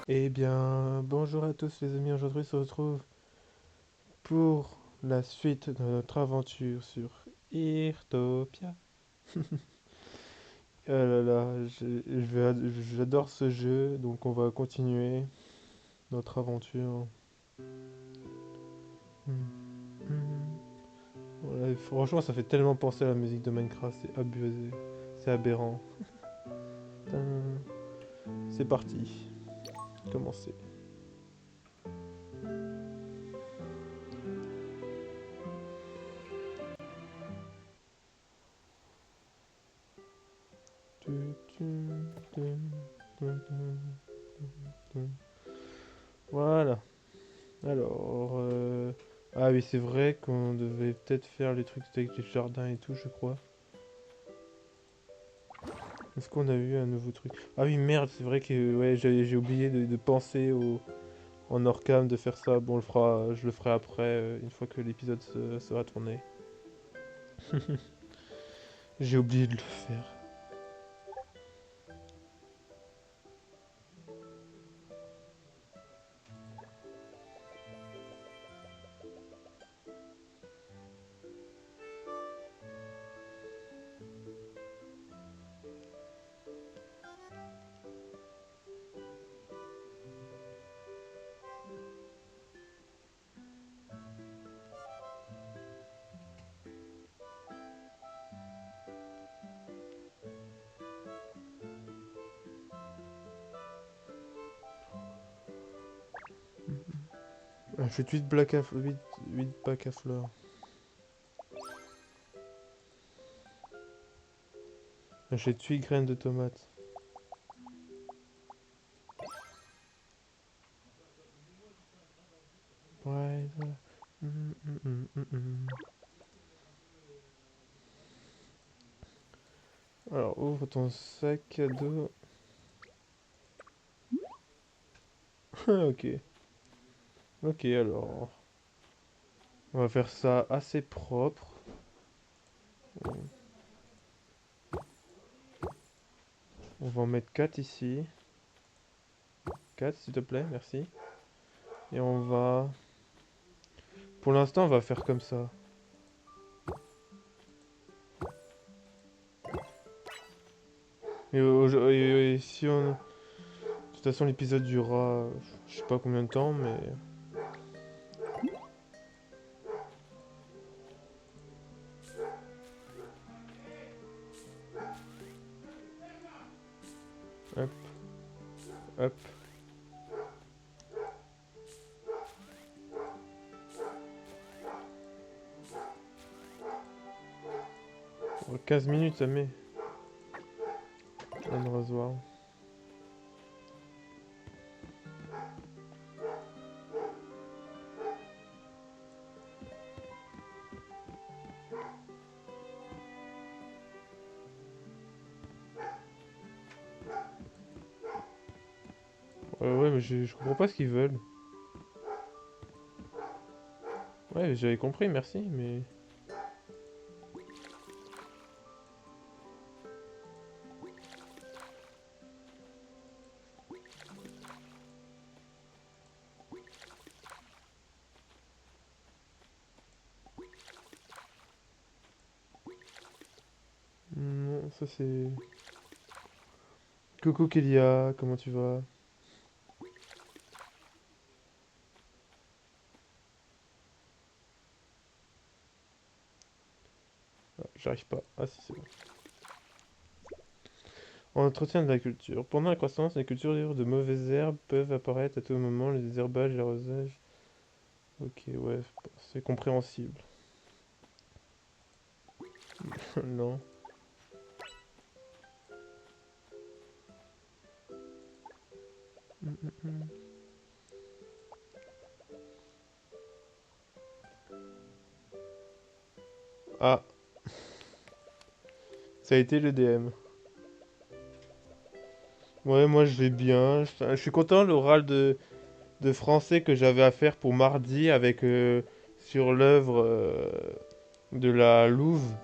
Eh bien, bonjour à tous les amis, aujourd'hui on se retrouve pour la suite de notre aventure sur Irtopia. Ah là là, j'adore ce jeu, donc on va continuer notre aventure. Hmm, hmm. Voilà, franchement, ça fait tellement penser à la musique de Minecraft, c'est abusé, c'est aberrant. Tain. C'est parti, commencer. Tu, tu, tu, tu, tu. Voilà. Alors, ah oui, c'est vrai qu'on devait peut-être faire les trucs avec les jardins et tout, je crois. Est-ce qu'on a eu un nouveau truc? Ah oui, merde, c'est vrai que ouais, j'ai oublié de penser en Orcam de faire ça. Bon, je le ferai après, une fois que l'épisode sera tourné. J'ai oublié de le faire. Achète 8 bacs à fleurs. Achète 8 graines de tomates. Ouais, voilà. Alors, ouvre ton sac à dos. Ok. Ok, alors. On va faire ça assez propre. On va en mettre 4 ici. 4 s'il te plaît, merci. Et on va... Pour l'instant, on va faire comme ça. Et si on... De toute façon, l'épisode durera... Je sais pas combien de temps, mais... Hop, hop. 15 minutes, ça met. Un rasoir. Ouais, mais je comprends pas ce qu'ils veulent. Ouais, j'avais compris, merci, mais... Non, ça c'est... Coucou Kélia, comment tu vas? Ah, j'arrive pas. Ah si, c'est bon. Entretien de la culture. Pendant la croissance, les cultures de mauvaises herbes peuvent apparaître à tout moment, les désherbages, l'arrosage. Ok, ouais, c'est compréhensible. Non. Ah, ça a été le DM. Ouais, moi je vais bien. Je suis content, l'oral de français que j'avais à faire pour mardi avec sur l'œuvre de la Louve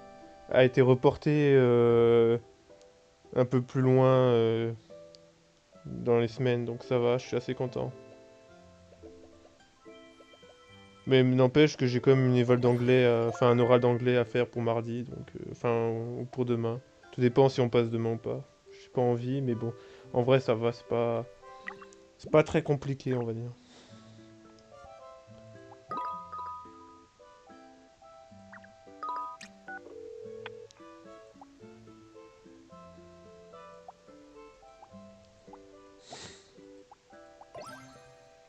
a été reporté un peu plus loin. dans les semaines, donc ça va, je suis assez content. Mais n'empêche que j'ai quand même une éval d'anglais, enfin un oral d'anglais à faire pour mardi, donc enfin ou pour demain. Tout dépend si on passe demain ou pas. J'ai pas envie, mais bon, en vrai ça va, c'est pas très compliqué, on va dire.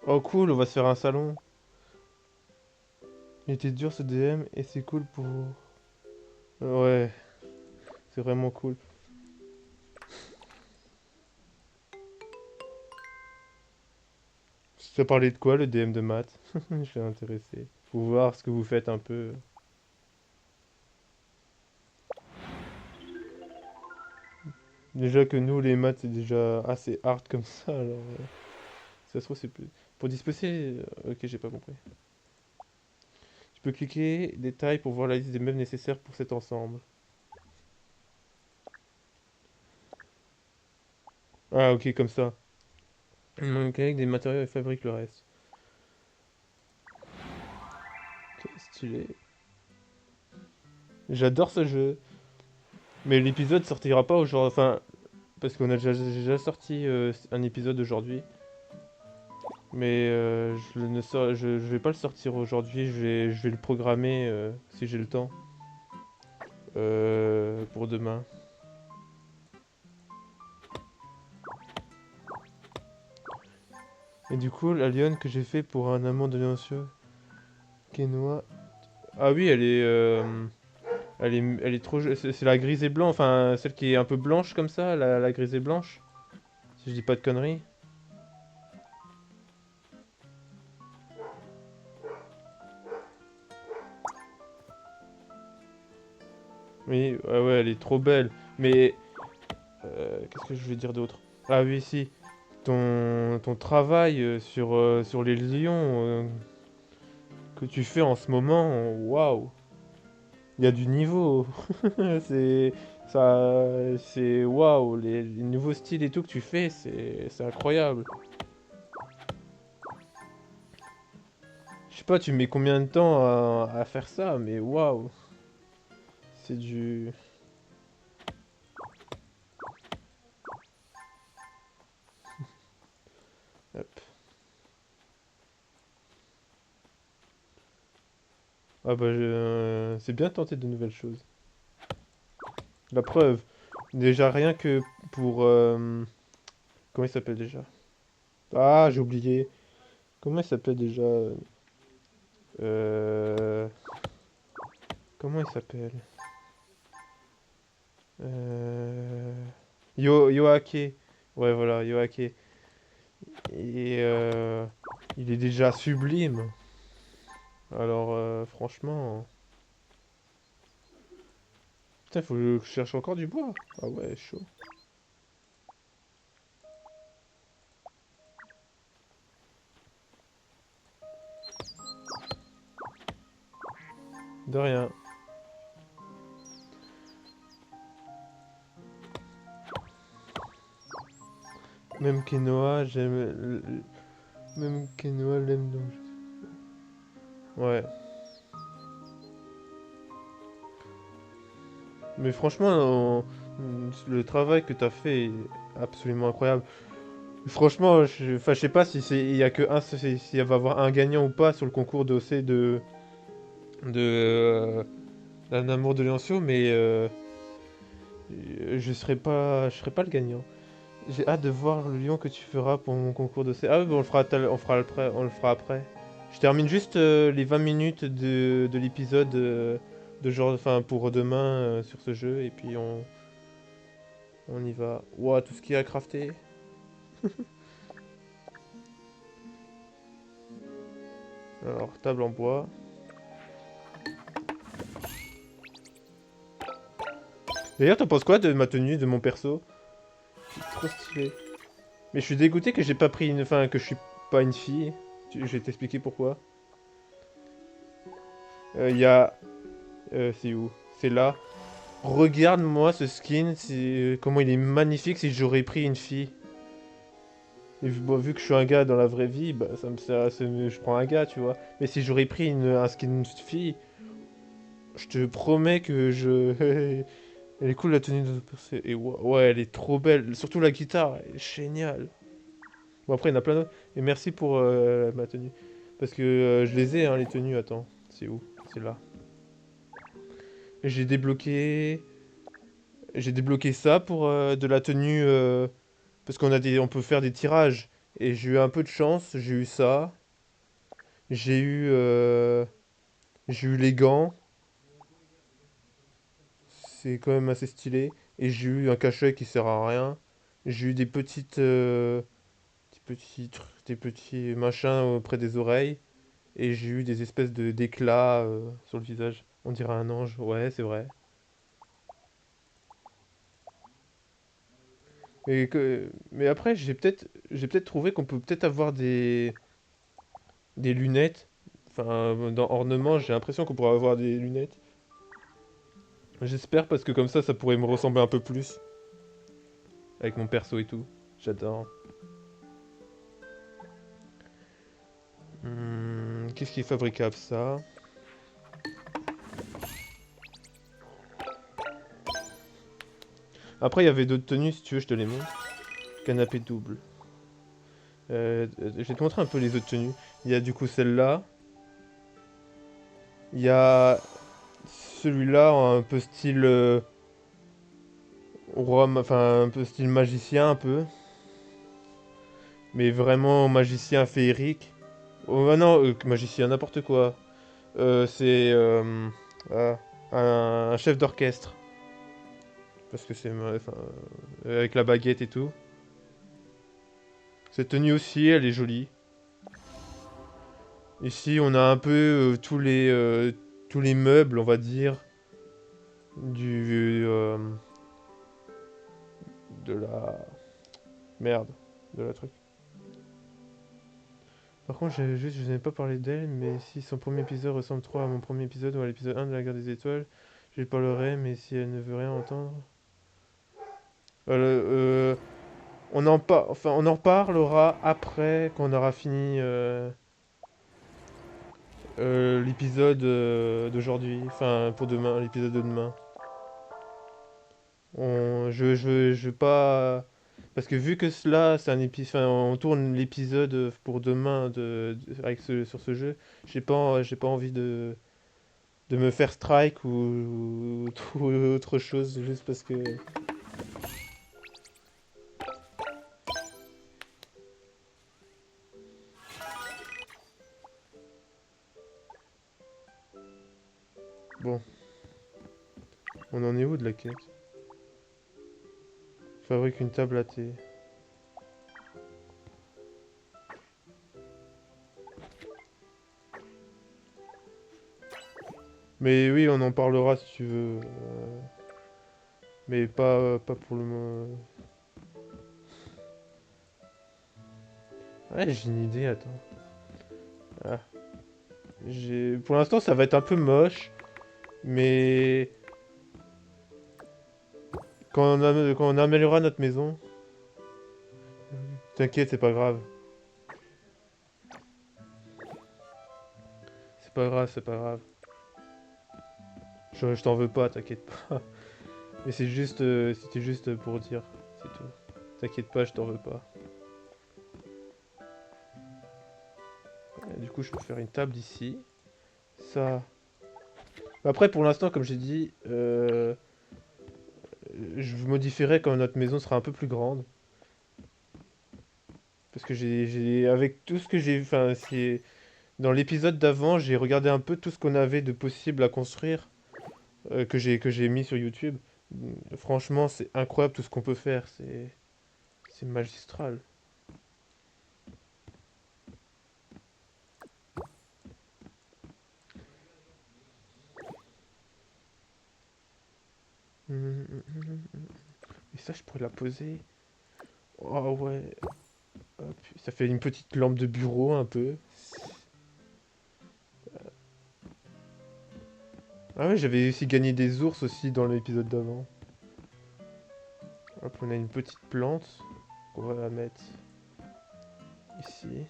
Oh cool, on va se faire un salon. Il était dur ce DM et c'est cool pour. Ouais, c'est vraiment cool. Ça parlait de quoi le DM de maths? Je suis intéressé. Pour voir ce que vous faites un peu. Déjà que nous, les maths, c'est déjà assez hard comme ça, alors. Ça se trouve, c'est plus. Pour disposer. Ok, j'ai pas compris. Tu peux cliquer détail pour voir la liste des meubles nécessaires pour cet ensemble. Ah, ok, comme ça. Mon mécanique des matériaux et fabrique le reste. Ok, stylé. J'adore ce jeu. Mais l'épisode sortira pas aujourd'hui. Enfin, parce qu'on a déjà sorti un épisode aujourd'hui. Mais je ne sors- je vais pas le sortir aujourd'hui. Je vais le programmer si j'ai le temps. Pour demain. Et du coup, la lionne que j'ai fait pour un amant de Léoncio, Quinoa. Ah oui, elle est trop. C'est la grise et blanc, enfin celle qui est un peu blanche comme ça, la grise et blanche. Si je dis pas de conneries. Oui, ouais, ouais, elle est trop belle. Mais qu'est-ce que je vais dire d'autre? Ah oui, si. Ton travail sur les lions que tu fais en ce moment, waouh, il y a du niveau. c'est c'est waouh, les nouveaux styles et tout que tu fais, c'est incroyable. Je sais pas, tu mets combien de temps à faire ça, mais waouh, c'est du. Hop. Ah bah, c'est bien de tenter de nouvelles choses. La preuve, déjà rien que pour. Comment il s'appelle déjà? Ah, j'ai oublié. Comment il s'appelle déjà? Euh... Comment il s'appelle? Euh... Yoake. Ouais, voilà, Yoake. Et il est déjà sublime. Alors, franchement. Putain, faut que je cherche encore du bois. Ah ouais, chaud. De rien. Même Kenoa, j'aime. Même Kenoa l'aime donc. Ouais. Mais franchement, le travail que t'as fait est absolument incroyable. Franchement, enfin, je sais pas si il y a que un, s'il va y avoir un gagnant ou pas sur le concours de OC de d'un amour de Léoncio, mais je serai pas le gagnant. J'ai hâte de voir le lion que tu feras pour mon concours de C. Ah oui, bon, on le fera après, on le fera après. Je termine juste les 20 minutes de l'épisode de genre, enfin pour demain sur ce jeu et puis on y va. Ouah, tout ce qu'il y a à crafter. Alors, table en bois. D'ailleurs, t'en penses quoi de ma tenue, de mon perso? Trop stylé. Mais je suis dégoûté que j'ai pas pris une, enfin que je suis pas une fille. Je vais t'expliquer pourquoi. Il y a, c'est où? C'est là. Regarde-moi ce skin, comment il est magnifique si j'aurais pris une fille. Et bon, vu que je suis un gars dans la vraie vie, bah ça me sert, je prends un gars, tu vois. Mais si j'aurais pris un skin fille, je te promets que je... Elle est cool la tenue de percée. Et ouais, elle est trop belle. Surtout la guitare, elle est géniale. Bon après il y en a plein d'autres. Et merci pour ma tenue. Parce que je les ai, hein, les tenues. Attends, c'est où? C'est là. Et j'ai débloqué... J'ai débloqué ça pour de la tenue... parce on peut faire des tirages. Et j'ai eu un peu de chance, j'ai eu ça. J'ai eu... J'ai eu les gants. C'est quand même assez stylé. Et j'ai eu un cache-œil qui sert à rien. J'ai eu des petites... des petits machins près des oreilles. Et j'ai eu des espèces d'éclats sur le visage. On dirait un ange. Ouais, c'est vrai. Mais après, j'ai peut-être trouvé qu'on peut peut-être avoir des lunettes. Enfin, dans ornement, j'ai l'impression qu'on pourrait avoir des lunettes. J'espère parce que comme ça pourrait me ressembler un peu plus. Avec mon perso et tout. J'adore. Qu'est-ce qui est fabricable, ça? Après, il y avait d'autres tenues, si tu veux, je te les montre. Canapé double. Je vais te montrer un peu les autres tenues. Il y a du coup celle-là. Il y a celui-là, un peu style roi, enfin un peu style magicien un peu, mais vraiment magicien féerique. Oh ah non, magicien n'importe quoi. C'est ah, un chef d'orchestre parce que c'est enfin, avec la baguette et tout. Cette tenue aussi, elle est jolie. Ici, on a un peu tous les meubles, on va dire, du de la merde, de la truc. Par contre, je n'ai pas parlé d'elle, mais si son premier épisode ressemble trop à mon premier épisode ou à l'épisode 1 de la guerre des étoiles, je lui parlerai, mais si elle ne veut rien entendre... enfin, on en reparlera après qu'on aura fini l'épisode d'aujourd'hui, enfin pour demain, l'épisode de demain. Je veux pas... Parce que vu que cela, c'est un épisode, enfin, on tourne l'épisode pour demain sur ce jeu, j'ai pas envie de me faire strike ou autre chose juste parce que... Bon, on en est où de la quête? Fabrique une table à thé. Mais oui, on en parlera si tu veux. Mais pas pour le moment. Ouais, j'ai une idée, attends. Ah, pour l'instant, ça va être un peu moche, mais quand on améliorera notre maison, t'inquiète, c'est pas grave. C'est pas grave, c'est pas grave. Je t'en veux pas, t'inquiète pas. Mais c'était juste pour dire, c'est tout. T'inquiète pas, je t'en veux pas. Du coup, je peux faire une table d'ici. Ça. Après, pour l'instant, comme j'ai dit, je modifierai quand notre maison sera un peu plus grande. Parce que avec tout ce que j'ai, enfin, dans l'épisode d'avant, j'ai regardé un peu tout ce qu'on avait de possible à construire, que j'ai mis sur YouTube. Franchement, c'est incroyable tout ce qu'on peut faire, c'est magistral. Et ça, je pourrais la poser. Oh ouais. Hop, ça fait une petite lampe de bureau un peu. Ah ouais, j'avais aussi gagné des ours aussi dans l'épisode d'avant. Hop, on a une petite plante qu'on va la mettre. ici.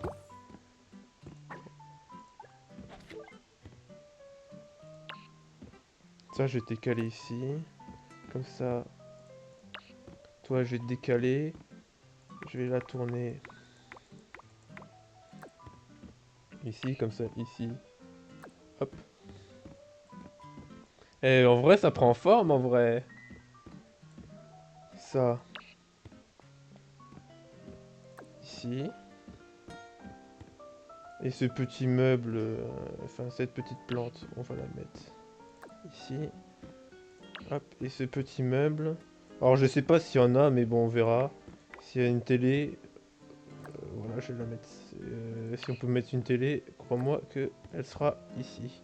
Ça, je vais te décaler ici. Comme ça, toi, je vais te décaler. Je vais la tourner ici, comme ça, ici. Hop. Et en vrai, ça prend forme, en vrai. Ça, ici. Et ce petit meuble, enfin, cette petite plante, on va la mettre ici. Hop, et ce petit meuble. Alors, je sais pas s'il y en a, mais bon, on verra. S'il y a une télé, voilà, je vais la mettre. Si on peut mettre une télé, crois-moi que elle sera ici.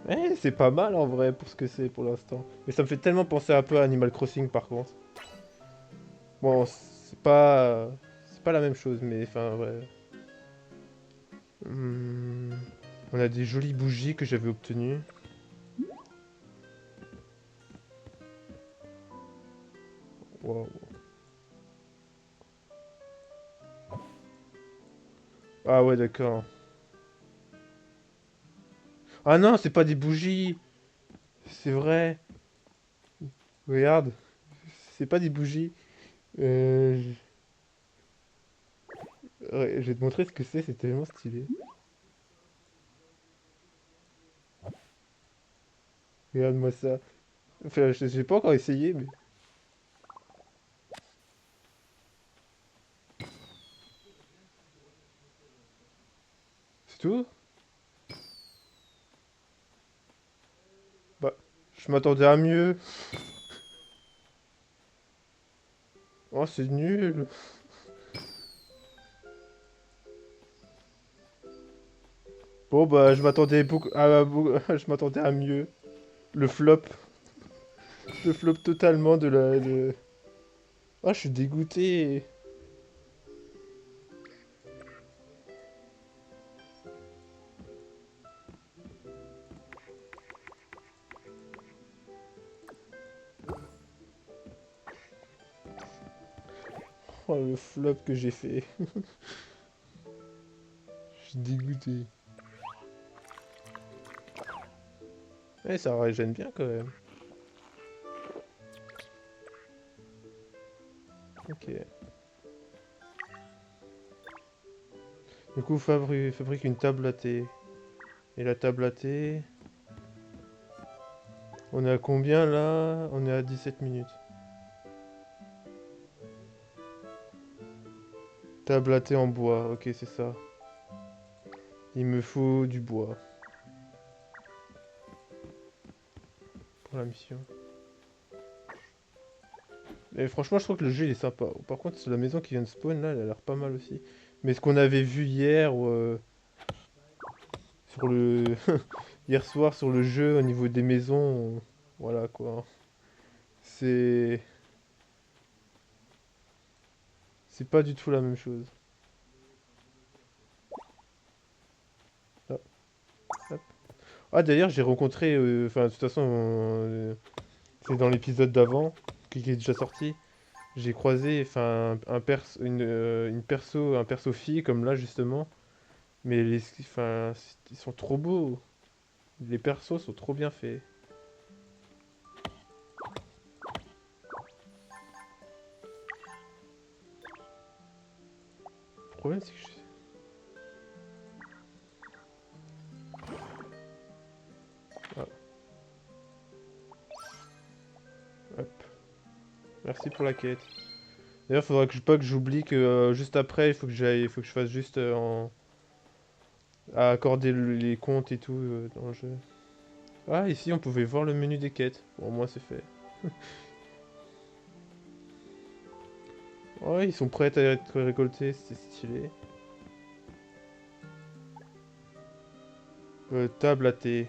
Eh, c'est pas mal en vrai pour ce que c'est pour l'instant. Mais ça me fait tellement penser un peu à Animal Crossing par contre. Bon, c'est pas la même chose, mais enfin, ouais. Hmm, on a des jolies bougies que j'avais obtenues. Wow. Ah ouais, d'accord. Ah non, c'est pas des bougies. C'est vrai. Regarde, c'est pas des bougies. Euh, ouais, je vais te montrer ce que c'est tellement stylé. Regarde-moi ça. Enfin, j'ai pas encore essayé, mais c'est tout. Bah, je m'attendais à mieux. Oh, c'est nul. Bon, bah, je m'attendais beaucoup je m'attendais à mieux. Le flop. Le flop totalement de la... Oh, je suis dégoûté. Oh, le flop que j'ai fait. Je suis dégoûté. Eh, ça régène bien quand même. Ok. Du coup, fabrique une table à thé. Et la table à thé... On est à combien là? On est à 17 minutes. Table à thé en bois, ok, c'est ça. Il me faut du bois pour la mission. Et franchement, je trouve que le jeu il est sympa. Par contre, c'est la maison qui vient de spawn là, elle a l'air pas mal aussi. Mais ce qu'on avait vu hier, sur le hier soir sur le jeu au niveau des maisons, voilà quoi. C'est c'est pas du tout la même chose. Ah, hop. Ah, d'ailleurs, j'ai rencontré, enfin de toute façon, c'est dans l'épisode d'avant qui est déjà sorti. J'ai croisé enfin un perso fille comme là justement, mais enfin ils sont trop beaux. Les persos sont trop bien faits. Le problème c'est que ah, hop. Merci pour la quête. D'ailleurs, faudra que pas que j'oublie que juste après, il faut que je fasse juste à accorder les comptes et tout dans le jeu. Ah, ici on pouvait voir le menu des quêtes. Bon, au moins c'est fait. Ouais, ils sont prêts à être récoltés, c'est stylé. Table à thé.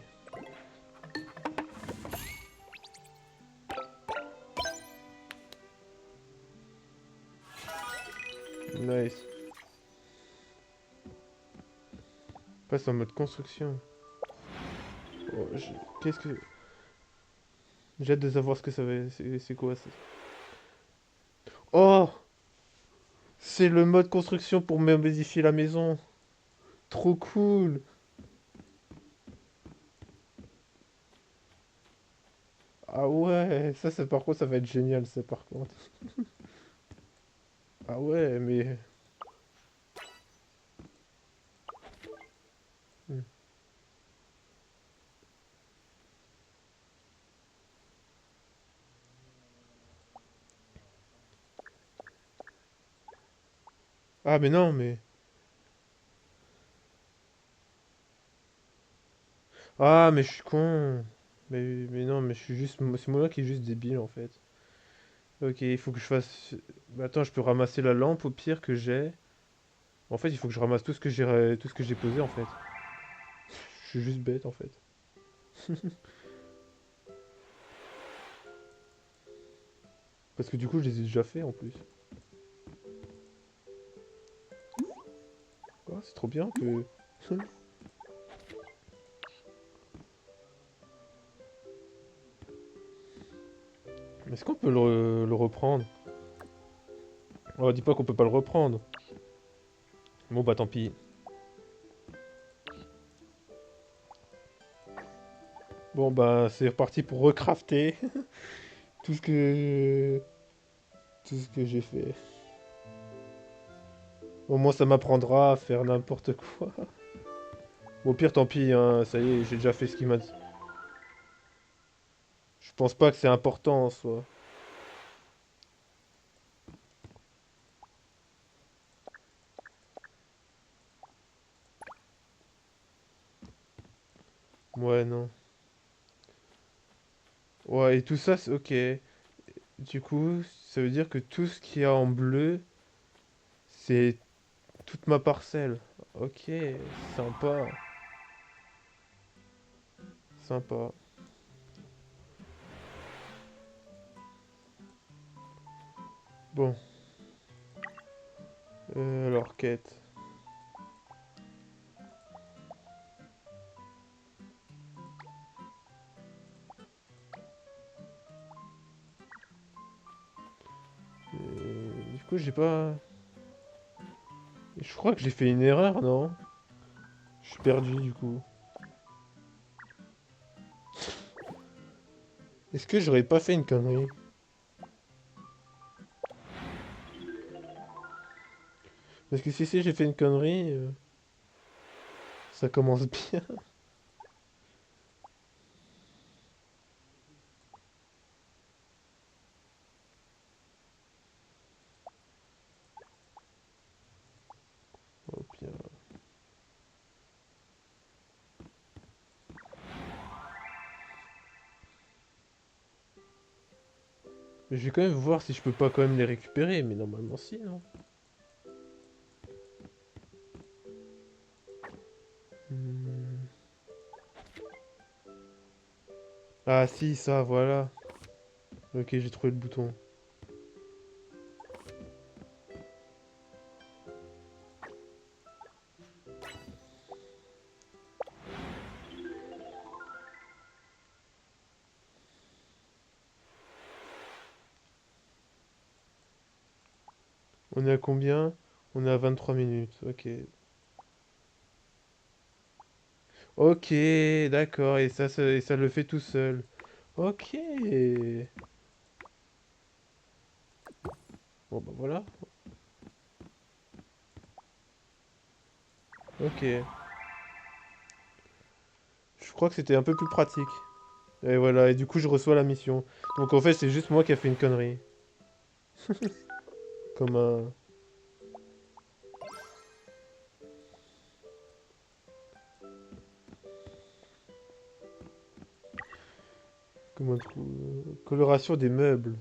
Nice. Passe en mode construction. Oh, qu'est-ce que... J'ai hâte de savoir ce que ça va... C'est quoi ça? Oh! c'est le mode construction pour modifier la maison. Trop cool. Ah ouais, ça par contre, ça va être génial, ça par contre. Ah ouais, mais... Hmm. Ah mais non, mais... Ah mais je suis con. Mais non, mais je suis juste... C'est moi qui est juste débile en fait. Ok, il faut que je fasse... Bah, attends, je peux ramasser la lampe au pire que j'ai. En fait, il faut que je ramasse tout ce que j'ai posé en fait. Je suis juste bête en fait. Parce que du coup, je les ai déjà fait en plus. Oh, c'est trop bien que... Est-ce qu'on peut le reprendre? Oh, dis pas qu'on peut pas le reprendre. Bon bah tant pis. Bon bah c'est reparti pour recrafter tout ce que... Tout ce que j'ai fait. Au moins ça m'apprendra à faire n'importe quoi. Bon, au pire tant pis, hein, ça y est, j'ai déjà fait ce qu'il m'a dit. Je pense pas que c'est important en soi. Ouais, non. Ouais, et tout ça, c'est ok. Du coup, ça veut dire que tout ce qu'il y a en bleu, c'est toute ma parcelle. Ok, sympa, sympa. Bon, alors quête. Du coup, j'ai pas... Je crois que j'ai fait une erreur, non? Je suis perdu, du coup. Est-ce que j'aurais pas fait une connerie? Parce que si j'ai fait une connerie, ça commence bien. Oh, bien. Mais je vais quand même voir si je peux pas quand même les récupérer, mais normalement si, non? Hmm. Ah si, ça, voilà. Ok, j'ai trouvé le bouton. On est à combien? On est à 23 minutes, ok. Ok, d'accord, et ça le fait tout seul. Ok. Bon bah voilà, ok. Je crois que c'était un peu plus pratique. Et voilà, et du coup je reçois la mission. Donc en fait c'est juste moi qui a fait une connerie. Comme un... Comme un trou... Coloration des meubles.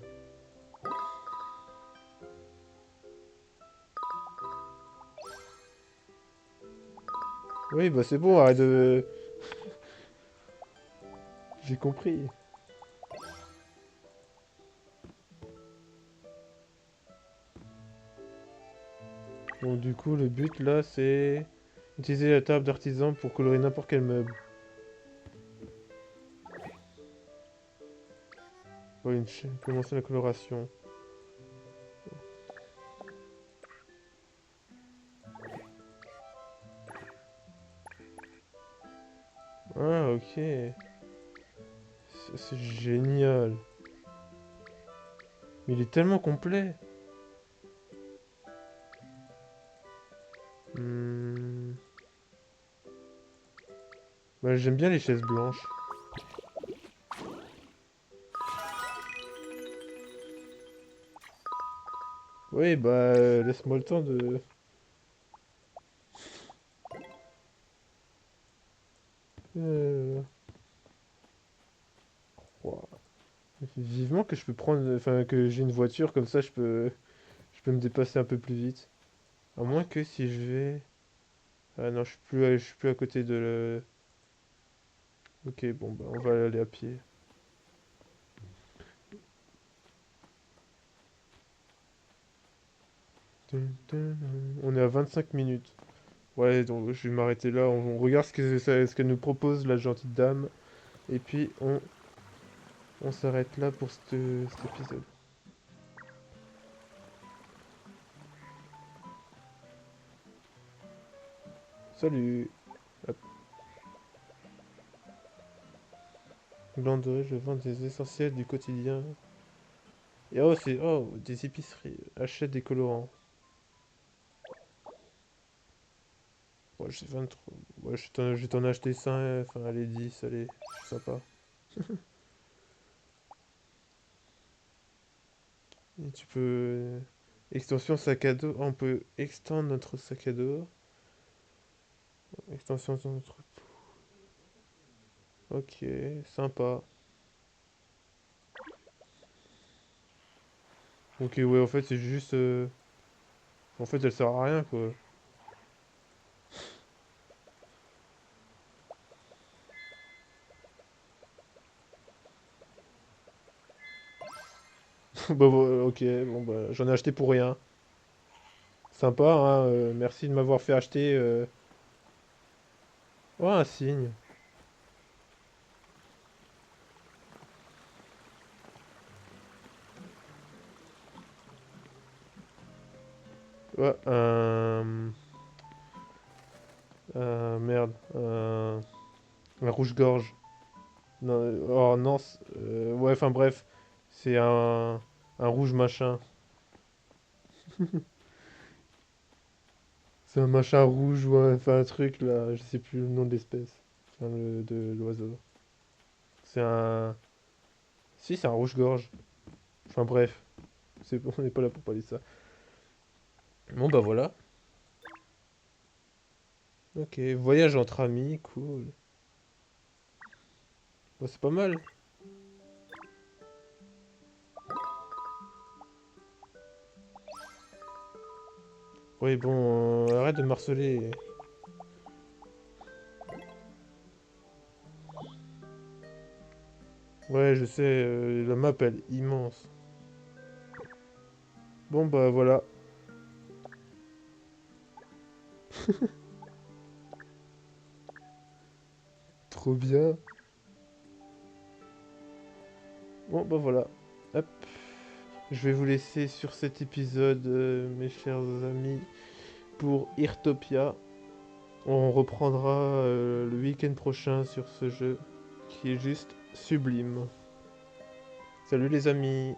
Oui bah c'est bon, arrête de... J'ai compris. Donc du coup le but là c'est... Utiliser la table d'artisan pour colorer n'importe quel meuble. Ouais, commencer la coloration. génial. Mais il est tellement complet. Hmm. Bah, j'aime bien les chaises blanches. Oui, bah, laisse-moi le temps de... Euh, ouah. Vivement que je peux prendre... Enfin, que j'ai une voiture, comme ça je peux me dépasser un peu plus vite. À moins que si je vais... Ah non, je suis plus à côté de le... Ok, bon, bah, on va aller à pied. On est à 25 minutes. Ouais, donc je vais m'arrêter là. On regarde ce qu'elle nous propose, la gentille dame. Et puis on s'arrête là pour cet épisode. Salut! Hop. Glanderie, je vends des essentiels du quotidien. Et oh, c'est... Oh, des épiceries. Achète des colorants. Ouais, j'ai 23. Ouais, je vais t'en acheter 5. Enfin, allez, 10, allez. C'est sympa. Et tu peux... Extension sac à dos. Ah, on peut extendre notre sac à dos. Extension de notre... Ok, sympa. Ok, ouais, en fait, c'est juste... En fait, elle sert à rien, quoi. Bah, ok, bon, bah, j'en ai acheté pour rien. Sympa, hein, merci de m'avoir fait acheter... Oh, un signe. Ouais, merde. Un rouge-gorge. Non, oh non, ouais, enfin bref. C'est un rouge machin. C'est un machin rouge ou enfin un truc là, je sais plus le nom de l'espèce. Enfin, de l'oiseau. C'est un... Si, c'est un rouge-gorge. Enfin bref, on n'est pas là pour parler de ça. Bon bah voilà. Ok, voyage entre amis, cool. Bon, c'est pas mal. Oui, bon, arrête de me harceler. Ouais, je sais, la map elle est immense. Bon bah voilà. Trop bien. Bon bah voilà. Hop. Je vais vous laisser sur cet épisode, mes chers amis, pour Irtopia. On reprendra le week-end prochain sur ce jeu qui est juste sublime. Salut les amis!